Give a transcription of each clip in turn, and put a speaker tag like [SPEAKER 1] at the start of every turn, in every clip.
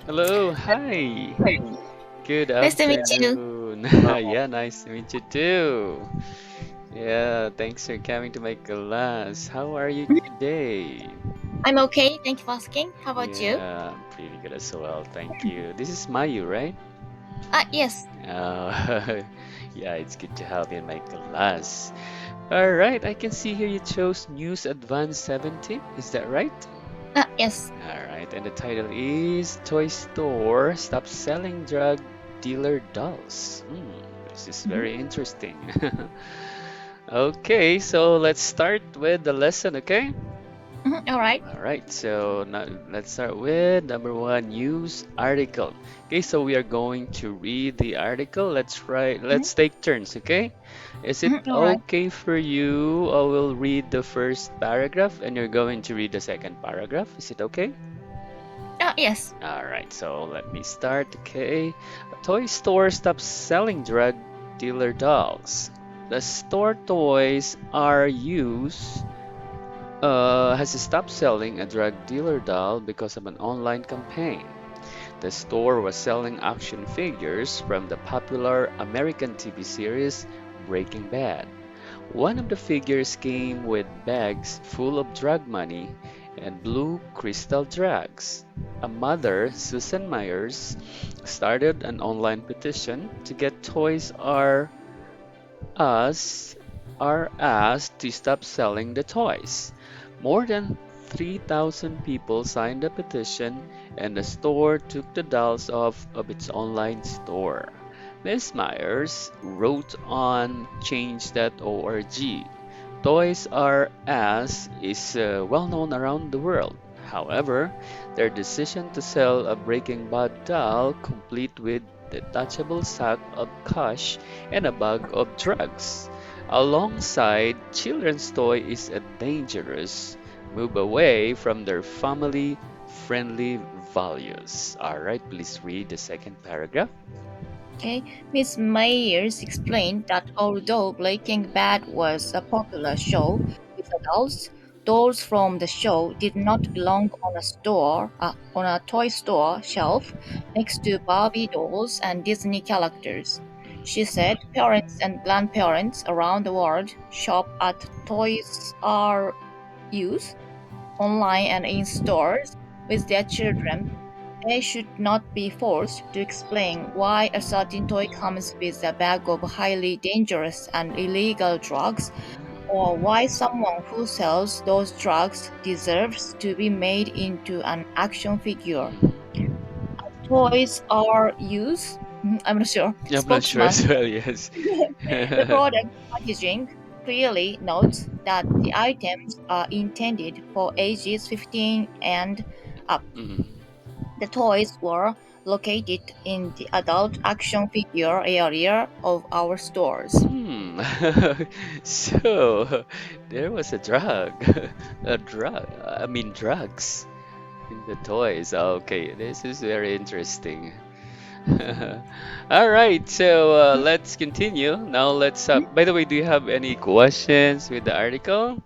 [SPEAKER 1] Hello, hi. Good
[SPEAKER 2] Nice to meet you.
[SPEAKER 1] afternoon. Yeah, nice to meet you too. Yeah, thanks for coming to my class. How are you today?
[SPEAKER 2] I'm okay. Thank you for asking. How about you?
[SPEAKER 1] Yeah, I'm pretty good as well. Thank you. This is Mayu, right?
[SPEAKER 2] Yes.
[SPEAKER 1] Yeah, it's good to have you in my class. All right, I can see here you chose News Advanced 17. Is that right?
[SPEAKER 2] Yes.
[SPEAKER 1] All right, and the title is Toy Store Stop Selling Drug Dealer Dolls. This is very
[SPEAKER 2] Mhm.
[SPEAKER 1] interesting. Okay, so let's start with the lesson, okay?
[SPEAKER 2] All right.
[SPEAKER 1] All right, so now let's start with number one, news article. Okay, so we are going to read the article. Let's take turns, okay? Is it
[SPEAKER 2] All right.
[SPEAKER 1] okay for you? I will read the first paragraph and you're going to read the second paragraph. Is it okay?
[SPEAKER 2] Yes.
[SPEAKER 1] Alright, so let me start. Okay. A toy store stops selling drug dealer dolls. The store toys are used has stopped selling a drug dealer doll because of an online campaign. The store was selling action figures from the popular American TV series Breaking Bad. One of the figures came with bags full of drug money and blue crystal drugs. A mother, Susan Myers, started an online petition to get Toys Us R Us to stop selling the toys. More than 3,000 people signed the petition, and the store took the dolls off of its online store. Ms. Myers wrote on change.org. Toys R Us is well known around the world. However, their decision to sell a Breaking Bad doll complete with detachable sack of cash and a bag of drugs alongside children's toy is a dangerous move away from their family friendly values. All right, please read the second paragraph.
[SPEAKER 2] Okay. Miss Myers explained that although Breaking Bad was a popular show with adults, dolls from the show did not belong on a toy store shelf next to Barbie dolls and Disney characters. She said parents and grandparents around the world shop at Toys R Us online and in stores with their children. They should not be forced to explain why a certain toy comes with a bag of highly dangerous and illegal drugs, or why someone who sells those drugs deserves to be made into an action figure. Toys are used, I'm not sure,
[SPEAKER 1] I'm not sure
[SPEAKER 2] spokesman.
[SPEAKER 1] as well, yes.
[SPEAKER 2] The product packaging clearly notes that the items are intended for ages 15 and up.
[SPEAKER 1] Mhm.
[SPEAKER 2] The toys were located in the adult action figure area of our stores.
[SPEAKER 1] Hmm. So there was a drug, I mean drugs in the toys. Okay, this is very interesting. All right, so let's continue. Now let's. By the way, do you have any questions with the article?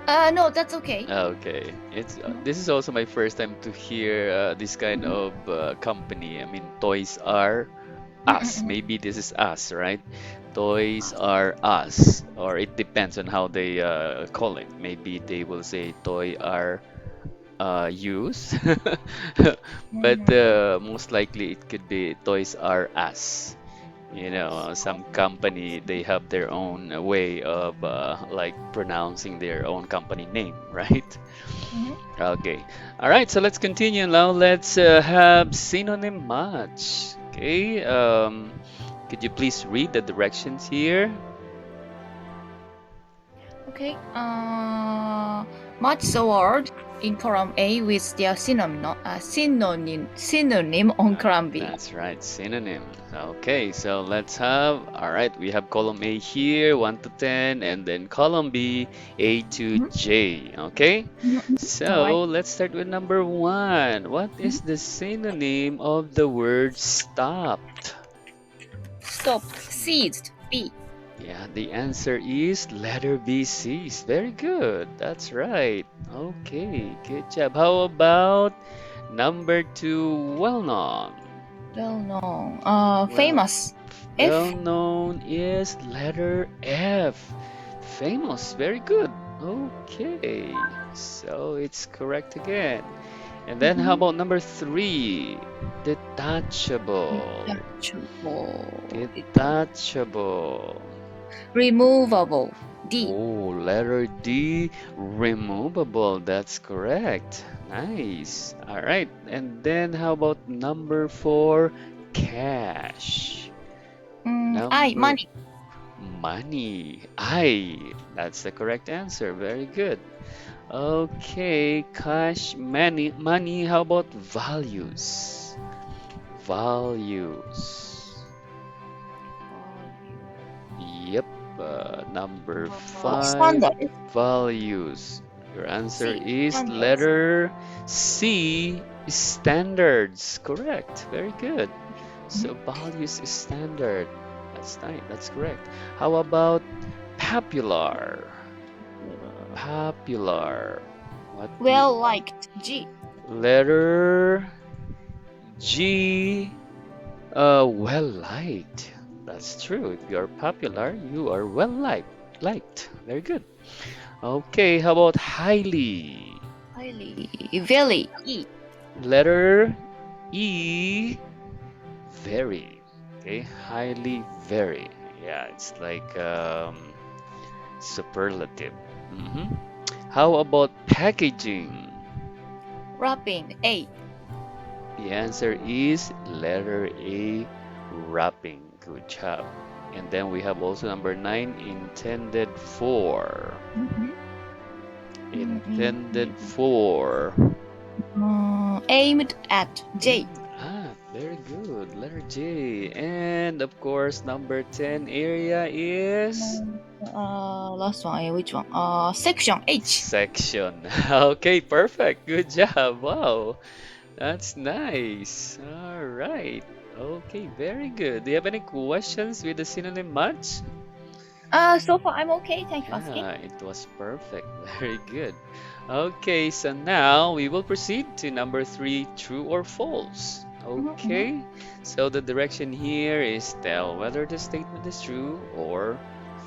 [SPEAKER 2] Uh, no, that's okay.
[SPEAKER 1] Okay, it's this is also my first time to hear this kind
[SPEAKER 2] Mhm.
[SPEAKER 1] of company. I mean, Toys R Us.
[SPEAKER 2] Mhm.
[SPEAKER 1] Maybe this is us, right? Toys R Us, or it depends on how they call it. Maybe they will say Toy R Use, but
[SPEAKER 2] Mhm.
[SPEAKER 1] most likely it could be Toys R Us. You know, some company they have their own way of like pronouncing their own company name, right?
[SPEAKER 2] Mhm.
[SPEAKER 1] Okay. All right, so let's continue now. Let's have synonym match. Okay. Could you please read the directions here?
[SPEAKER 2] Okay. Match the word in column A with their synonym on column B.
[SPEAKER 1] That's right, synonym. Okay, so let's have, all right, we have column A here, 1 to 10, and then column B, A to
[SPEAKER 2] Mhm.
[SPEAKER 1] J. Okay,
[SPEAKER 2] Mhm. All right.
[SPEAKER 1] so let's start with number one. What is the synonym of the word stopped?
[SPEAKER 2] Stopped. Seized. B.
[SPEAKER 1] Yeah, the answer is letter B, seized. Very good. That's right. Okay, good job. How about number two, well known?
[SPEAKER 2] Well known.
[SPEAKER 1] Well,
[SPEAKER 2] Famous.
[SPEAKER 1] well
[SPEAKER 2] F.
[SPEAKER 1] known is letter F. Famous, very good. Okay, so it's correct again. And then how
[SPEAKER 2] Mhm.
[SPEAKER 1] about number three? Detachable.
[SPEAKER 2] Detachable.
[SPEAKER 1] Detachable.
[SPEAKER 2] Removable. D.
[SPEAKER 1] Oh, letter D, removable. That's correct. Nice. All right. And then how about number four? Cash.
[SPEAKER 2] I.
[SPEAKER 1] Number
[SPEAKER 2] Money.
[SPEAKER 1] money. I. That's the correct answer. Very good. Okay, cash, money. How about values? Values. Yep. Number five,
[SPEAKER 2] Standard.
[SPEAKER 1] values. Your answer
[SPEAKER 2] C.
[SPEAKER 1] is
[SPEAKER 2] Standards.
[SPEAKER 1] letter C, standards. Correct. Very good.
[SPEAKER 2] Mhm.
[SPEAKER 1] So values is standard. That's nice. That's correct. How about popular? Popular. What do you?
[SPEAKER 2] Well liked. G.
[SPEAKER 1] Letter G. Well liked. That's true. If you're popular, you are well liked. Liked. Very good. Okay, how about highly?
[SPEAKER 2] Highly. Very. E.
[SPEAKER 1] Letter E. Very. Okay, highly, very. Yeah, it's like superlative. hmm How about packaging?
[SPEAKER 2] Wrapping. A.
[SPEAKER 1] The answer is letter A, wrapping. Good job. And then we have also number nine, intended for.
[SPEAKER 2] Mhm.
[SPEAKER 1] Intended for.
[SPEAKER 2] Aimed at. J.
[SPEAKER 1] Very good. Letter J. And of course, number 10 area is
[SPEAKER 2] Last one. Which one? Section. H.
[SPEAKER 1] section. Okay, perfect. Good job. Wow, that's nice. All right. Okay, very good. Do you have any questions with the synonym match?
[SPEAKER 2] So far I'm okay. Thank you for asking.
[SPEAKER 1] Yeah, it was perfect. Very good. Okay, so now we will proceed to number three, true or false.
[SPEAKER 2] Mm-hmm.
[SPEAKER 1] Okay, so the direction here is tell whether the statement is true or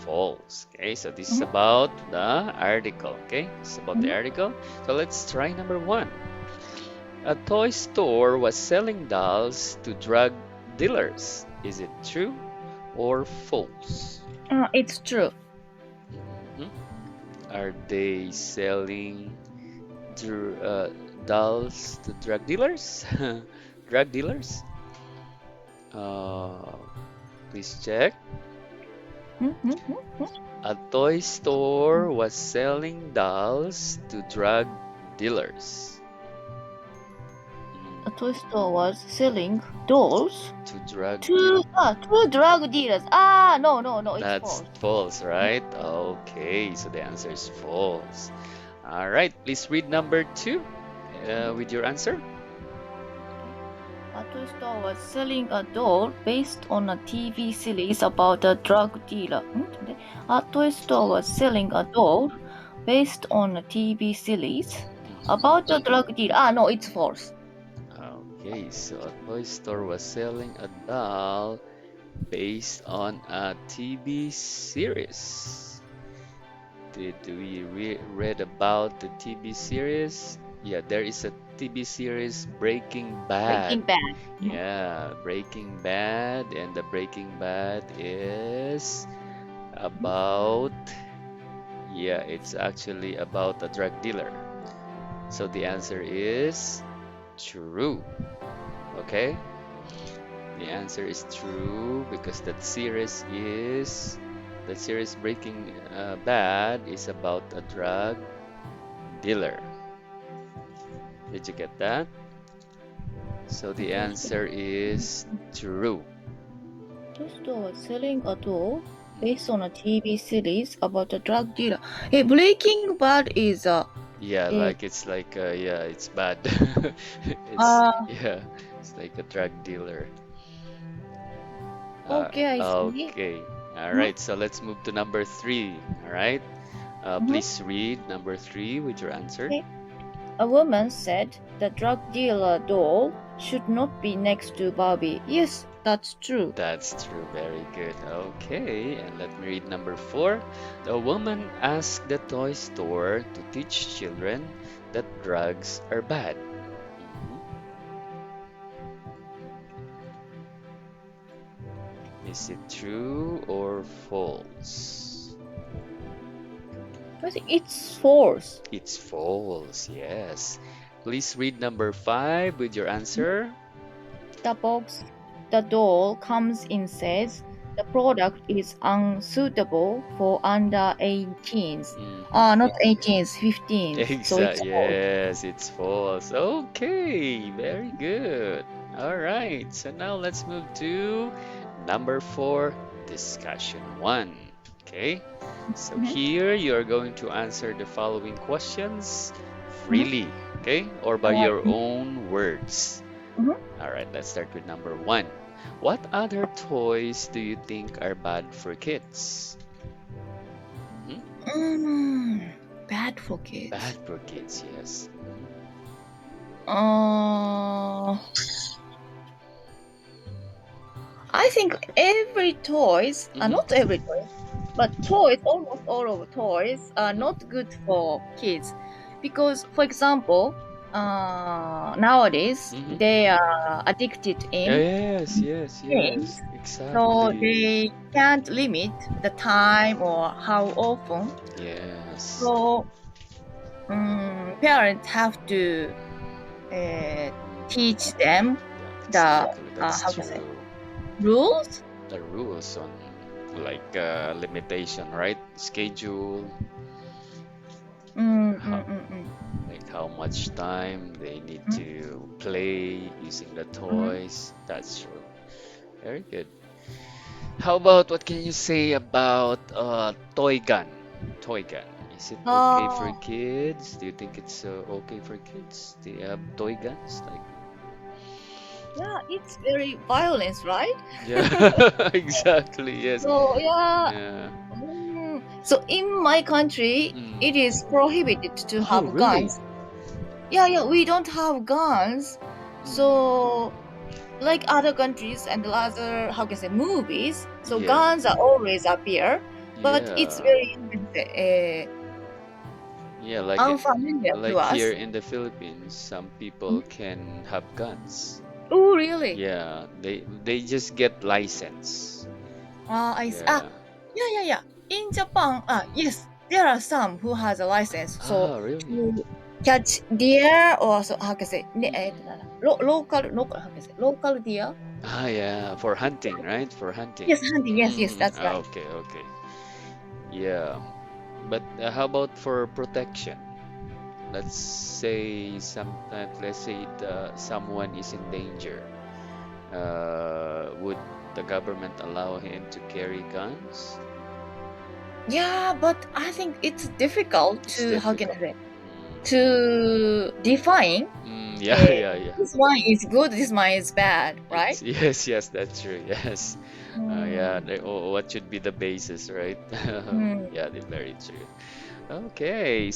[SPEAKER 1] false. Okay, so this is
[SPEAKER 2] Mm-hmm.
[SPEAKER 1] about the article. Okay, it's about the
[SPEAKER 2] Mm-hmm.
[SPEAKER 1] article. So let's try number one. A toy store was selling dolls to drug dealers. Is it true or false?
[SPEAKER 2] It's true.
[SPEAKER 1] Mhm. Are they selling dolls to drug dealers? Drug dealers? Uh, please check.
[SPEAKER 2] Mm-hmm.
[SPEAKER 1] A toy store was selling dolls to drug dealers. Mm,
[SPEAKER 2] A toy store was selling dolls
[SPEAKER 1] to drug deal.
[SPEAKER 2] to drug dealers. No, it's
[SPEAKER 1] That's
[SPEAKER 2] false.
[SPEAKER 1] false, right? Okay, so the answer is false. All right, please read number two with your answer.
[SPEAKER 2] Okay. A toy store was selling a doll based on a TV series about a drug dealer. 잠깐만. A toy store was selling a doll based on a TV series about a drug dealer. No, it's false.
[SPEAKER 1] Okay, so a toy store was selling a doll based on a TV series. Did we read about the TV series? Yeah, there is a TV series Breaking Bad.
[SPEAKER 2] Breaking Bad.
[SPEAKER 1] Yeah, Breaking Bad, and the Breaking Bad is about, yeah, it's actually about a drug dealer. So the answer is true. Okay? The answer is true because that series Breaking Bad is about a drug dealer. Did you get that? So
[SPEAKER 2] A
[SPEAKER 1] the
[SPEAKER 2] toy store.
[SPEAKER 1] answer is true.
[SPEAKER 2] Toy store was selling a doll based on a TV series about a drug dealer. Hey, Breaking Bad is
[SPEAKER 1] Yeah,
[SPEAKER 2] a
[SPEAKER 1] like it's like yeah, it's bad. It's
[SPEAKER 2] uh
[SPEAKER 1] yeah, it's like a drug dealer.
[SPEAKER 2] okay, I see.
[SPEAKER 1] Okay. All
[SPEAKER 2] Hmm?
[SPEAKER 1] right, so let's move to number three. All right.
[SPEAKER 2] Mhm.
[SPEAKER 1] Please read number three with your answer.
[SPEAKER 2] Okay. A woman said the drug dealer doll should not be next to Barbie. Yes, that's true.
[SPEAKER 1] That's true. Very good. Okay, and let me read number four. The woman asked the toy store to teach children that drugs are bad. Mhm. Is it true or false?
[SPEAKER 2] I think it's false.
[SPEAKER 1] It's false, yes. Please read number five with your answer.
[SPEAKER 2] The box the doll comes in says the product is unsuitable for under 18s.
[SPEAKER 1] Hmm.
[SPEAKER 2] Not 18s, 15s. So
[SPEAKER 1] Exact.
[SPEAKER 2] it's false.
[SPEAKER 1] Yes, it's false. Okay, very good. All right, so now let's move to number four, discussion one. Okay, so
[SPEAKER 2] Mhm,
[SPEAKER 1] here you are going to answer the following questions
[SPEAKER 2] mhm.
[SPEAKER 1] freely, okay, or by
[SPEAKER 2] Alright.
[SPEAKER 1] your own words.
[SPEAKER 2] Mhm.
[SPEAKER 1] All right, let's start with number one. What other toys do you think are bad for kids? Mhm.
[SPEAKER 2] Bad for kids.
[SPEAKER 1] Bad for kids, yes.
[SPEAKER 2] Uh, I think every toys,
[SPEAKER 1] Hmm.
[SPEAKER 2] not every toy, but toys, almost all of toys are
[SPEAKER 1] Hmm.
[SPEAKER 2] not good for kids because, for example, nowadays
[SPEAKER 1] Hmm.
[SPEAKER 2] they are addicted in
[SPEAKER 1] Yes, yes,
[SPEAKER 2] games,
[SPEAKER 1] yes,
[SPEAKER 2] so
[SPEAKER 1] exactly.
[SPEAKER 2] they can't limit the time or how often.
[SPEAKER 1] Yes.
[SPEAKER 2] So parents have to uh, teach them
[SPEAKER 1] Yeah,
[SPEAKER 2] the
[SPEAKER 1] exactly. That's
[SPEAKER 2] how to say
[SPEAKER 1] true.
[SPEAKER 2] rules.
[SPEAKER 1] The rules on like limitation, right? Schedule,
[SPEAKER 2] Mm,
[SPEAKER 1] how
[SPEAKER 2] mm, mm, mm.
[SPEAKER 1] like how much time they need
[SPEAKER 2] Mm,
[SPEAKER 1] to play using the
[SPEAKER 2] mhm.
[SPEAKER 1] toys. That's true. Very good. How about what can you say about toy gun? Toy gun. Is it okay for
[SPEAKER 2] Oh,
[SPEAKER 1] kids? Do you think it's okay for kids? Do you have toy guns? Like,
[SPEAKER 2] yeah, it's very violence, right?
[SPEAKER 1] yeah, exactly. Yes.
[SPEAKER 2] So yeah,
[SPEAKER 1] Yeah.
[SPEAKER 2] so in my country, it
[SPEAKER 1] Mm.
[SPEAKER 2] is prohibited to
[SPEAKER 1] Oh,
[SPEAKER 2] have
[SPEAKER 1] really?
[SPEAKER 2] guns. Yeah, yeah, we don't have guns.
[SPEAKER 1] Mm.
[SPEAKER 2] So like other countries and other how can I say movies, so
[SPEAKER 1] Yeah.
[SPEAKER 2] guns are always appear, but it's
[SPEAKER 1] Yeah.
[SPEAKER 2] very how can I say,
[SPEAKER 1] Yeah,
[SPEAKER 2] unfamiliar to
[SPEAKER 1] like here
[SPEAKER 2] us.
[SPEAKER 1] in the Philippines, some people can have guns.
[SPEAKER 2] Oh, really?
[SPEAKER 1] Yeah, they just get license.
[SPEAKER 2] Ah,
[SPEAKER 1] Yeah.
[SPEAKER 2] yeah, yeah, yeah. In Japan, yes, there are some who has a license. So
[SPEAKER 1] Ah, really?
[SPEAKER 2] to catch deer or so how can I say,
[SPEAKER 1] Mm-mm.
[SPEAKER 2] local, how can I say, local deer.
[SPEAKER 1] Ah, yeah, for hunting, right? For hunting.
[SPEAKER 2] Yes, hunting. Yes, yes,
[SPEAKER 1] Mm,
[SPEAKER 2] that's right.
[SPEAKER 1] okay, okay. Yeah. But how about for protection? Let's say sometimes, let's say someone is in danger. Would the government allow him to carry guns?
[SPEAKER 2] Yeah, but I think it's difficult
[SPEAKER 1] It's
[SPEAKER 2] to how can I
[SPEAKER 1] difficult.
[SPEAKER 2] say
[SPEAKER 1] Mm.
[SPEAKER 2] to define.
[SPEAKER 1] Yeah,
[SPEAKER 2] Uh,
[SPEAKER 1] yeah, yeah.
[SPEAKER 2] this one is good. This one is bad, right?
[SPEAKER 1] It's yes, yes, that's true. Yes. Yeah,
[SPEAKER 2] Mm,
[SPEAKER 1] what should be the basis, right?
[SPEAKER 2] mm.
[SPEAKER 1] Yeah, that's very true. Okay.